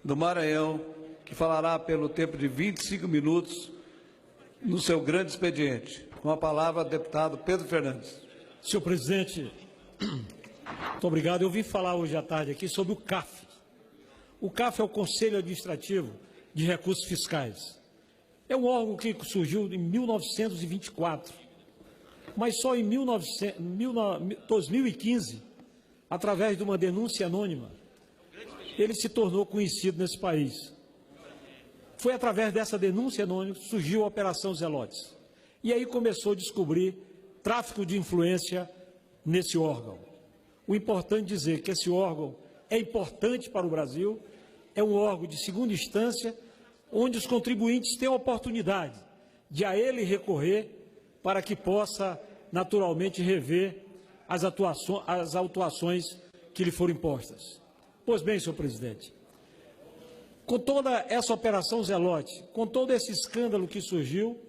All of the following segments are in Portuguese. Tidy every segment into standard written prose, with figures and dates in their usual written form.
do Maranhão, que falará pelo tempo de 25 minutos no seu grande expediente. Com a palavra, deputado Pedro Fernandes. Senhor presidente, muito obrigado. Eu vim falar hoje à tarde aqui sobre o CAF. O CAF é o Conselho Administrativo de Recursos Fiscais. É um órgão que surgiu em 1924, mas só em 2015, através de uma denúncia anônima, ele se tornou conhecido nesse país. Foi através dessa denúncia anônima que surgiu a Operação Zelotes. E aí começou a descobrir tráfico de influência nesse órgão. O importante é dizer que esse órgão é importante para o Brasil, é um órgão de segunda instância, onde os contribuintes têm a oportunidade de a ele recorrer para que possa, naturalmente, rever as autuações que lhe foram impostas. Pois bem, senhor presidente, com toda essa Operação Zelote, com todo esse escândalo que surgiu,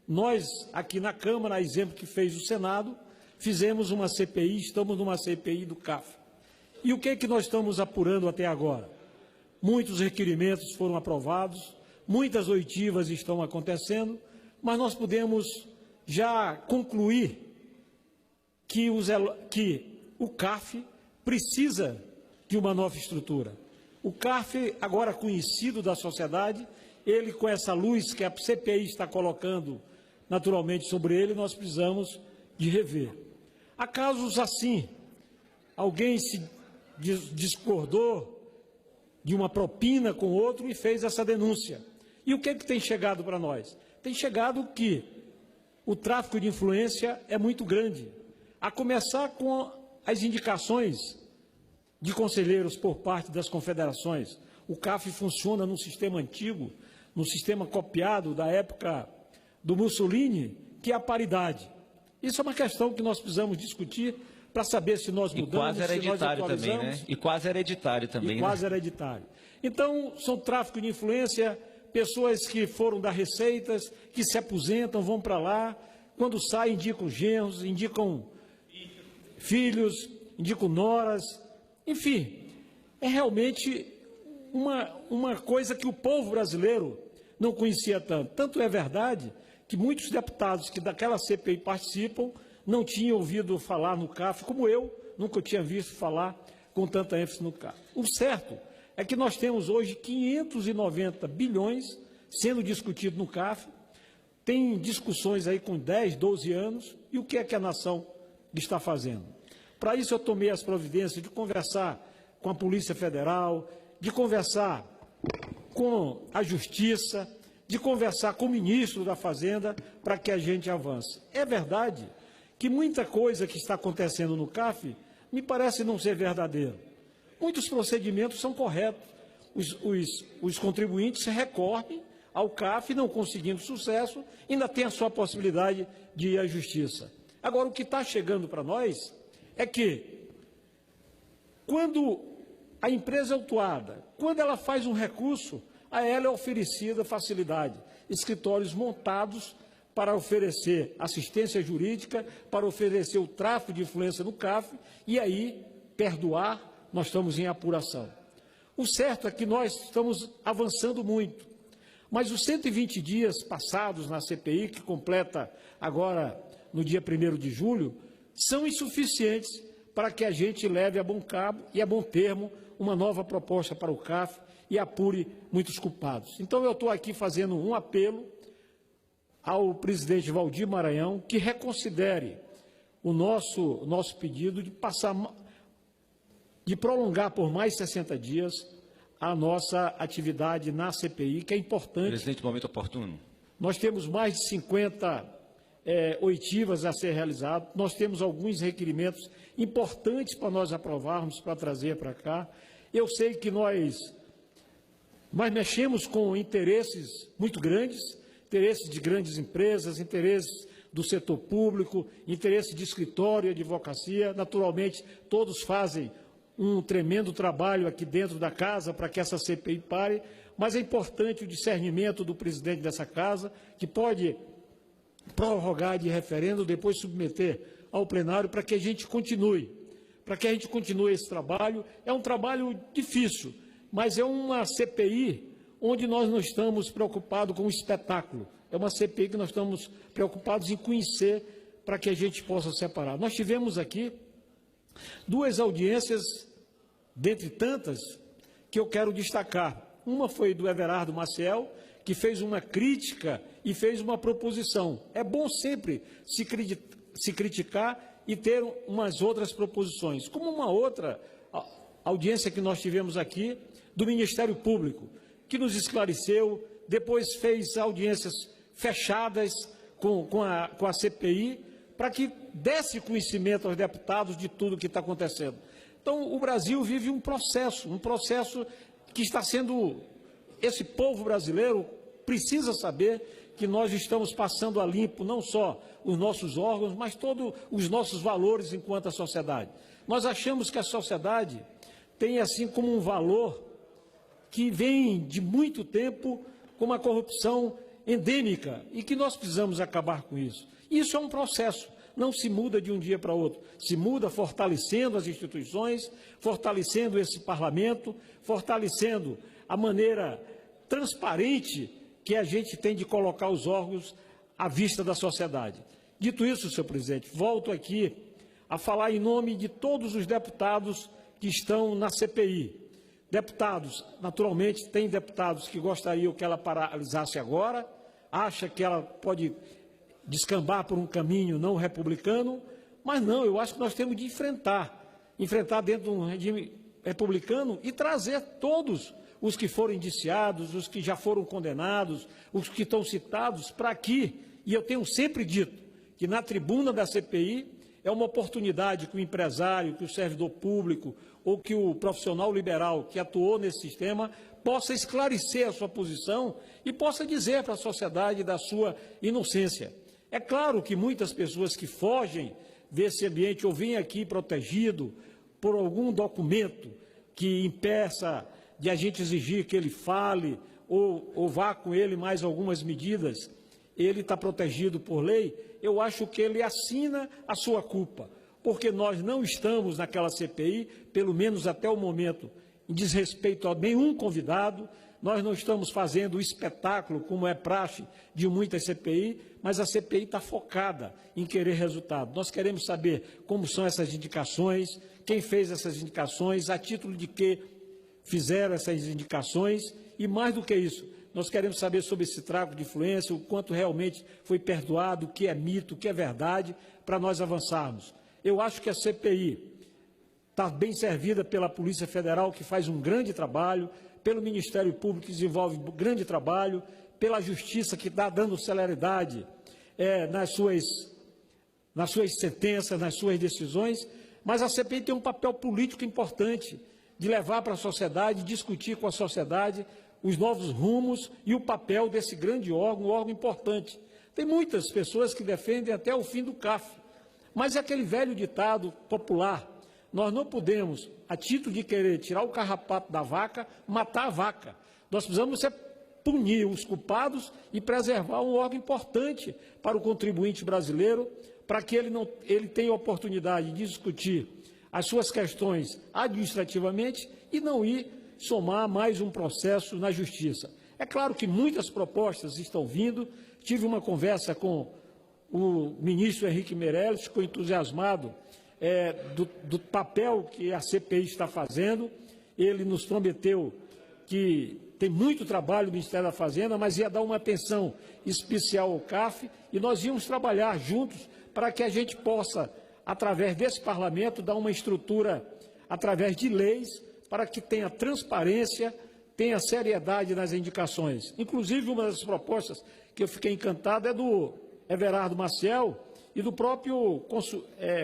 nós, aqui na Câmara, a exemplo que fez o Senado, fizemos uma CPI, estamos numa CPI do CAF. E o que é que nós estamos apurando até agora? Muitos requerimentos foram aprovados, muitas oitivas estão acontecendo, mas nós podemos já concluir que o CAF precisa de uma nova estrutura. O CAF, agora conhecido da sociedade, ele com essa luz que a CPI está colocando naturalmente sobre ele, nós precisamos de rever. Há casos assim, alguém se discordou de uma propina com outro e fez essa denúncia. E o que é que tem chegado para nós? Tem chegado que o tráfico de influência é muito grande, a começar com as indicações de conselheiros por parte das confederações. O CAF funciona num sistema antigo, num sistema copiado da época do Mussolini, que é a paridade. Isso é uma questão que nós precisamos discutir para saber se nós mudamos, quase hereditário também, né? E quase hereditário também, quase hereditário. Então, são tráfico de influência, pessoas que foram dar receitas, que se aposentam, vão para lá, quando saem indicam genros, indicam filhos, indicam noras, enfim, é realmente uma coisa que o povo brasileiro não conhecia tanto. Tanto é verdade que muitos deputados que daquela CPI participam não tinham ouvido falar no CAF, como eu nunca tinha visto falar com tanta ênfase no CAF. O certo é que nós temos hoje 590 bilhões sendo discutido no CAF, tem discussões aí com 10, 12 anos, e o que é que a nação está fazendo? Para isso eu tomei as providências de conversar com a Polícia Federal, de conversar com a Justiça, de conversar com o ministro da Fazenda para que a gente avance. É verdade que muita coisa que está acontecendo no CAF me parece não ser verdadeira. Muitos procedimentos são corretos. Os contribuintes se recorrem ao CAF, não conseguindo sucesso, ainda tem a sua possibilidade de ir à Justiça. Agora, o que está chegando para nós é que, quando a empresa é autuada, quando ela faz um recurso, a ela é oferecida facilidade, escritórios montados para oferecer assistência jurídica, para oferecer o tráfico de influência no CAF, e aí, perdoar, nós estamos em apuração. O certo é que nós estamos avançando muito, mas os 120 dias passados na CPI, que completa agora no dia 1º de julho, são insuficientes para que a gente leve a bom cabo e a bom termo uma nova proposta para o CAF e apure muitos culpados. Então, eu estou aqui fazendo um apelo ao presidente Valdir Maranhão que reconsidere o nosso pedido de prolongar por mais 60 dias a nossa atividade na CPI, que é importante. Presidente, momento oportuno. Nós temos mais de 50 oitivas a ser realizado, nós temos alguns requerimentos importantes para nós aprovarmos, para trazer para cá. Eu sei que nós mexemos com interesses muito grandes, interesses de grandes empresas, interesses do setor público, interesses de escritório e advocacia. Naturalmente, todos fazem um tremendo trabalho aqui dentro da casa para que essa CPI pare, mas é importante o discernimento do presidente dessa casa, que pode prorrogar de referendo, depois submeter ao plenário para que a gente continue esse trabalho. É um trabalho difícil, mas é uma CPI onde nós não estamos preocupados com o espetáculo. É uma CPI que nós estamos preocupados em conhecer para que a gente possa separar. Nós tivemos aqui 2 audiências, dentre tantas, que eu quero destacar. Uma foi do Everardo Maciel, que fez uma crítica e fez uma proposição. É bom sempre se criticar e ter umas outras proposições. Como uma outra audiência que nós tivemos aqui do Ministério Público, que nos esclareceu, depois fez audiências fechadas com a CPI, para que desse conhecimento aos deputados de tudo o que está acontecendo. Então, o Brasil vive um processo que está sendo... Esse povo brasileiro precisa saber que nós estamos passando a limpo não só os nossos órgãos, mas todos os nossos valores enquanto a sociedade. Nós achamos que a sociedade tem assim como um valor que vem de muito tempo com uma corrupção endêmica e que nós precisamos acabar com isso. Isso é um processo, não se muda de um dia para outro, se muda fortalecendo as instituições, fortalecendo esse parlamento, fortalecendo a maneira transparente que a gente tem de colocar os órgãos à vista da sociedade. Dito isso, senhor presidente, volto aqui a falar em nome de todos os deputados que estão na CPI. Deputados, naturalmente, tem deputados que gostariam que ela paralisasse agora, acha que ela pode descambar por um caminho não republicano, mas não, eu acho que nós temos de enfrentar dentro de um regime republicano e trazer todos os que foram indiciados, os que já foram condenados, os que estão citados, para aqui, e eu tenho sempre dito que na tribuna da CPI é uma oportunidade que o empresário, que o servidor público ou que o profissional liberal que atuou nesse sistema possa esclarecer a sua posição e possa dizer para a sociedade da sua inocência. É claro que muitas pessoas que fogem desse ambiente ou vêm aqui protegido por algum documento que impeça de a gente exigir que ele fale ou vá com ele mais algumas medidas, ele está protegido por lei, eu acho que ele assina a sua culpa, porque nós não estamos naquela CPI, pelo menos até o momento, em desrespeito a nenhum convidado, nós não estamos fazendo o espetáculo, como é praxe de muitas CPI, mas a CPI está focada em querer resultado. Nós queremos saber como são essas indicações, quem fez essas indicações, a título de que fizeram essas indicações e, mais do que isso, nós queremos saber sobre esse tráfico de influência, o quanto realmente foi perdoado, o que é mito, o que é verdade, para nós avançarmos. Eu acho que a CPI está bem servida pela Polícia Federal, que faz um grande trabalho, pelo Ministério Público, que desenvolve um grande trabalho, pela Justiça, que está dando celeridade nas suas sentenças, nas suas decisões, mas a CPI tem um papel político importante de levar para a sociedade, discutir com a sociedade os novos rumos e o papel desse grande órgão, um órgão importante. Tem muitas pessoas que defendem até o fim do CAF, mas é aquele velho ditado popular: nós não podemos, a título de querer tirar o carrapato da vaca, matar a vaca. Nós precisamos punir os culpados e preservar um órgão importante para o contribuinte brasileiro, para que ele tenha a oportunidade de discutir as suas questões administrativamente e não ir somar mais um processo na Justiça. É claro que muitas propostas estão vindo. Tive uma conversa com o ministro Henrique Meirelles, ficou entusiasmado do papel que a CPI está fazendo. Ele nos prometeu que tem muito trabalho no Ministério da Fazenda, mas ia dar uma atenção especial ao CAF e nós íamos trabalhar juntos para que a gente possa, através desse parlamento, dar uma estrutura, através de leis, para que tenha transparência, tenha seriedade nas indicações. Inclusive, uma das propostas que eu fiquei encantado é do Everardo Maciel e do próprio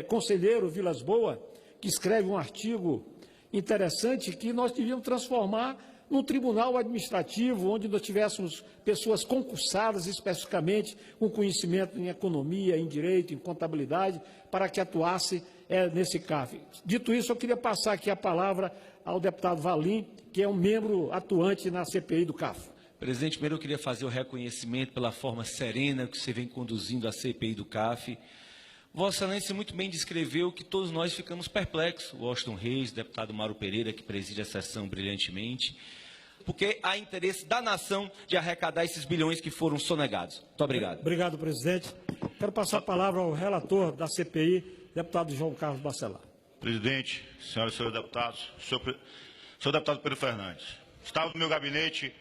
conselheiro Vilas Boa, que escreve um artigo interessante que nós devíamos transformar num tribunal administrativo, onde nós tivéssemos pessoas concursadas especificamente com conhecimento em economia, em direito, em contabilidade, para que atuasse nesse CAF. Dito isso, eu queria passar aqui a palavra ao deputado Valim, que é um membro atuante na CPI do CAF. Presidente, primeiro eu queria fazer o reconhecimento pela forma serena que você vem conduzindo a CPI do CAF. Vossa Excelência muito bem descreveu que todos nós ficamos perplexos. O Washington Reis, o deputado Mauro Pereira, que preside a sessão brilhantemente, porque há interesse da nação de arrecadar esses bilhões que foram sonegados. Muito obrigado. Obrigado, presidente. Quero passar a palavra ao relator da CPI, deputado João Carlos Bacelar. Presidente, senhoras e senhores deputados, senhor deputado Pedro Fernandes, estava no meu gabinete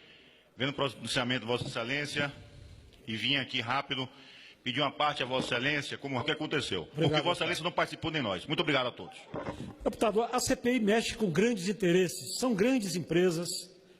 vendo o pronunciamento de Vossa Excelência e vim aqui rápido pedir uma parte a Vossa Excelência, como o que aconteceu. Obrigado, porque Vossa Excelência não participou nem nós. Muito obrigado a todos. Deputado, a CPI mexe com grandes interesses, são grandes empresas,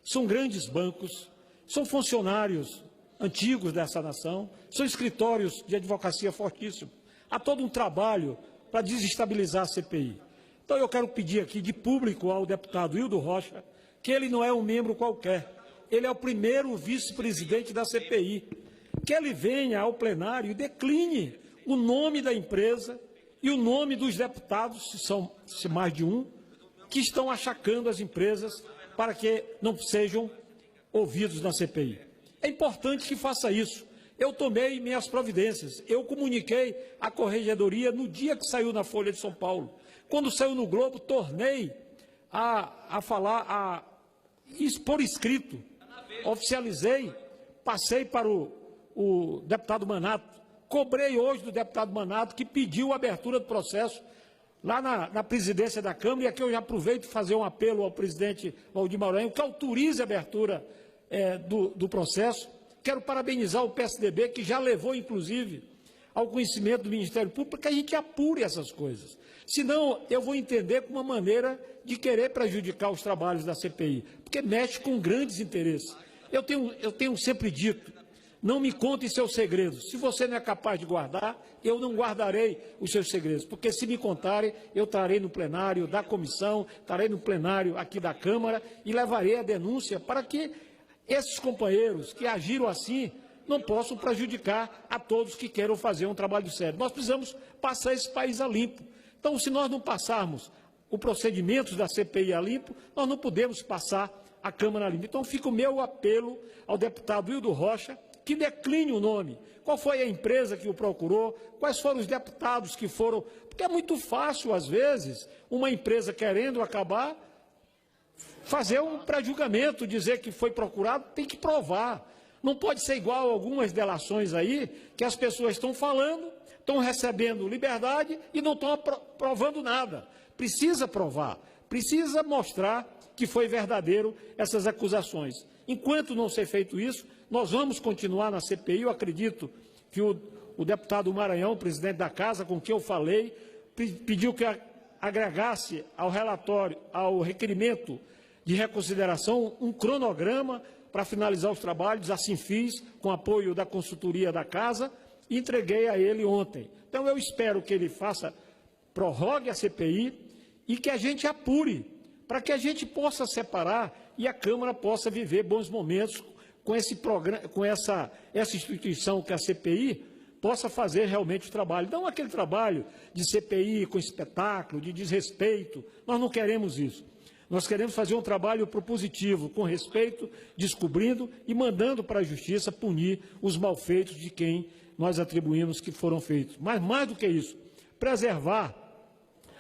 são grandes bancos, são funcionários antigos dessa nação, são escritórios de advocacia fortíssimos. Há todo um trabalho para desestabilizar a CPI. Então eu quero pedir aqui de público ao deputado Hildo Rocha que ele não é um membro qualquer, ele é o primeiro vice-presidente da CPI, que ele venha ao plenário e decline o nome da empresa e o nome dos deputados, se mais de um, que estão achacando as empresas para que não sejam ouvidos na CPI. É importante que faça isso. Eu tomei minhas providências. Eu comuniquei à Corregedoria no dia que saiu na Folha de São Paulo. Quando saiu no Globo, tornei a falar, por escrito, oficializei, passei para o deputado Manato, cobrei hoje do deputado Manato, que pediu a abertura do processo lá na presidência da Câmara, e aqui eu já aproveito para fazer um apelo ao presidente Valdir Maranhão, que autorize a abertura do processo. Quero parabenizar o PSDB, que já levou, inclusive, ao conhecimento do Ministério Público, para que a gente apure essas coisas. Senão, eu vou entender como uma maneira de querer prejudicar os trabalhos da CPI, porque mexe com grandes interesses. Eu tenho sempre dito, não me conte seus segredos. Se você não é capaz de guardar, eu não guardarei os seus segredos, porque se me contarem, eu estarei no plenário da comissão, estarei no plenário aqui da Câmara e levarei a denúncia para que esses companheiros que agiram assim não possam prejudicar a todos que queiram fazer um trabalho sério. Nós precisamos passar esse país a limpo. Então, se nós não passarmos o procedimento da CPI a limpo, nós não podemos passar a Câmara a limpo. Então, fica o meu apelo ao deputado Hildo Rocha, que decline o nome. Qual foi a empresa que o procurou? Quais foram os deputados que foram? Porque é muito fácil, às vezes, uma empresa querendo acabar, fazer um pré-julgamento, dizer que foi procurado, tem que provar. Não pode ser igual a algumas delações aí, que as pessoas estão falando, estão recebendo liberdade e não estão provando nada. Precisa provar, precisa mostrar que foi verdadeiro essas acusações. Enquanto não ser feito isso, nós vamos continuar na CPI. Eu acredito que o deputado Maranhão, presidente da Casa, com quem eu falei, pediu que agregasse ao relatório, ao requerimento de reconsideração, um cronograma para finalizar os trabalhos. Assim fiz, com apoio da consultoria da Casa, e entreguei a ele ontem. Então, eu espero que ele prorrogue a CPI e que a gente apure, para que a gente possa separar e a Câmara possa viver bons momentos com esse programa, com essa instituição que é a CPI, possa fazer realmente o trabalho. Não aquele trabalho de CPI com espetáculo, de desrespeito. Nós não queremos isso. Nós queremos fazer um trabalho propositivo, com respeito, descobrindo e mandando para a Justiça punir os malfeitos de quem nós atribuímos que foram feitos. Mas, mais do que isso, preservar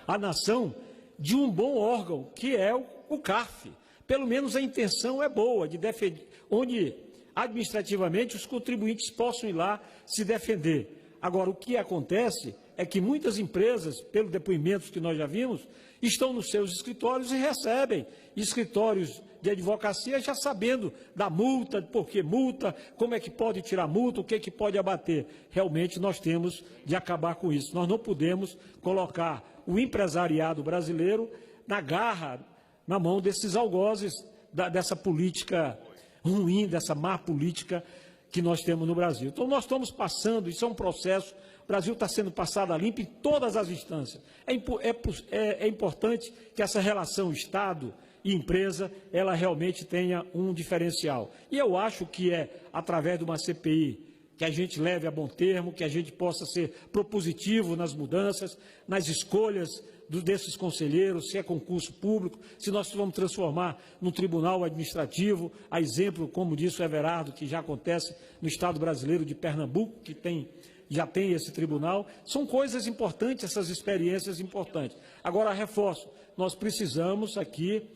a nação de um bom órgão, que é o CARF. Pelo menos a intenção é boa, de defender, onde administrativamente os contribuintes possam ir lá se defender. Agora, o que acontece é que muitas empresas, pelos depoimentos que nós já vimos, estão nos seus escritórios e recebem escritórios de advocacia já sabendo da multa, por que multa, como é que pode tirar multa, o que é que pode abater. Realmente nós temos de acabar com isso. Nós não podemos colocar o empresariado brasileiro na garra, na mão desses algozes, dessa política ruim, dessa má política que nós temos no Brasil. Então, nós estamos passando, isso é um processo, o Brasil está sendo passado a limpo em todas as instâncias. É importante que essa relação Estado e empresa, ela realmente tenha um diferencial. E eu acho que é através de uma CPI que a gente leve a bom termo, que a gente possa ser propositivo nas mudanças, nas escolhas desses conselheiros, se é concurso público, se nós vamos transformar num tribunal administrativo, a exemplo, como disse o Everardo, que já acontece no Estado brasileiro de Pernambuco, que tem já tem esse tribunal. São coisas importantes, essas experiências importantes. Agora, reforço, nós precisamos aqui,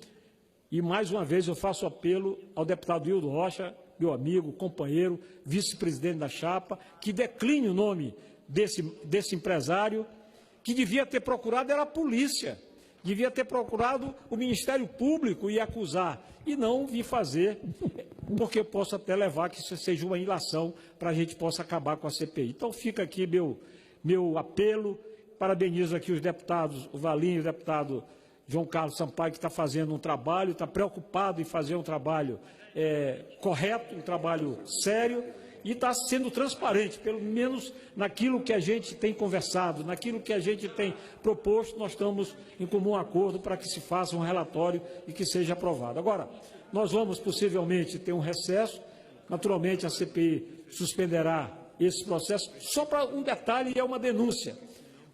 e mais uma vez eu faço apelo ao deputado Hildo Rocha, meu amigo, companheiro, vice-presidente da chapa, que decline o nome desse empresário, que devia ter procurado era a polícia, devia ter procurado o Ministério Público e acusar, e não vir fazer, porque eu posso até levar que isso seja uma ilação para a gente possa acabar com a CPI. Então fica aqui meu apelo, parabenizo aqui os deputados, o Valinho, o deputado João Carlos Sampaio, que está fazendo um trabalho, está preocupado em fazer um trabalho correto, um trabalho sério, e está sendo transparente, pelo menos naquilo que a gente tem conversado, naquilo que a gente tem proposto, nós estamos em comum acordo para que se faça um relatório e que seja aprovado. Agora, nós vamos possivelmente ter um recesso, naturalmente a CPI suspenderá esse processo, só para um detalhe, é uma denúncia.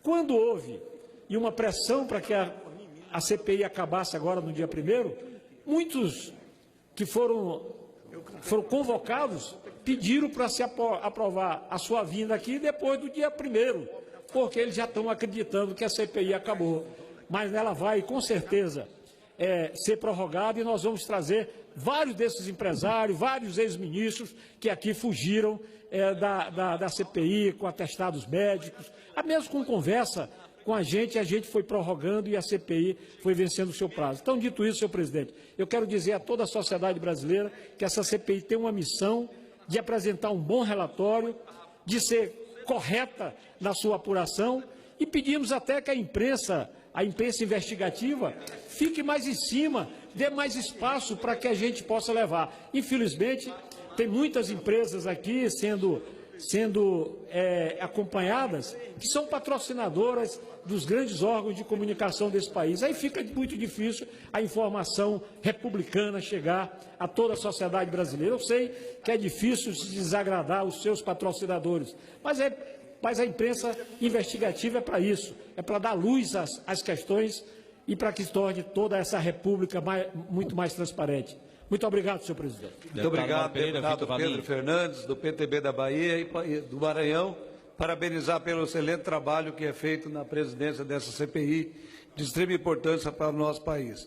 Quando houve e uma pressão para que a CPI acabasse agora no dia 1º, muitos que foram convocados pediram para se aprovar a sua vinda aqui depois do dia 1º, porque eles já estão acreditando que a CPI acabou. Mas ela vai, com certeza, ser prorrogada, e nós vamos trazer vários desses empresários, vários ex-ministros que aqui fugiram da CPI, com atestados médicos, mesmo com conversa com a gente foi prorrogando e a CPI foi vencendo o seu prazo. Então, dito isso, senhor presidente, eu quero dizer a toda a sociedade brasileira que essa CPI tem uma missão de apresentar um bom relatório, de ser correta na sua apuração, e pedimos até que a imprensa investigativa fique mais em cima, dê mais espaço para que a gente possa levar. Infelizmente, tem muitas empresas aqui sendo acompanhadas, que são patrocinadoras dos grandes órgãos de comunicação desse país. Aí fica muito difícil a informação republicana chegar a toda a sociedade brasileira. Eu sei que é difícil se desagradar os seus patrocinadores, mas a imprensa investigativa é para isso, é para dar luz às questões e para que se torne toda essa república muito mais transparente. Muito obrigado, senhor presidente. Muito obrigado, deputado Pedro Fernandes, do PTB da Bahia e do Maranhão. Parabenizar pelo excelente trabalho que é feito na presidência dessa CPI, de extrema importância para o nosso país.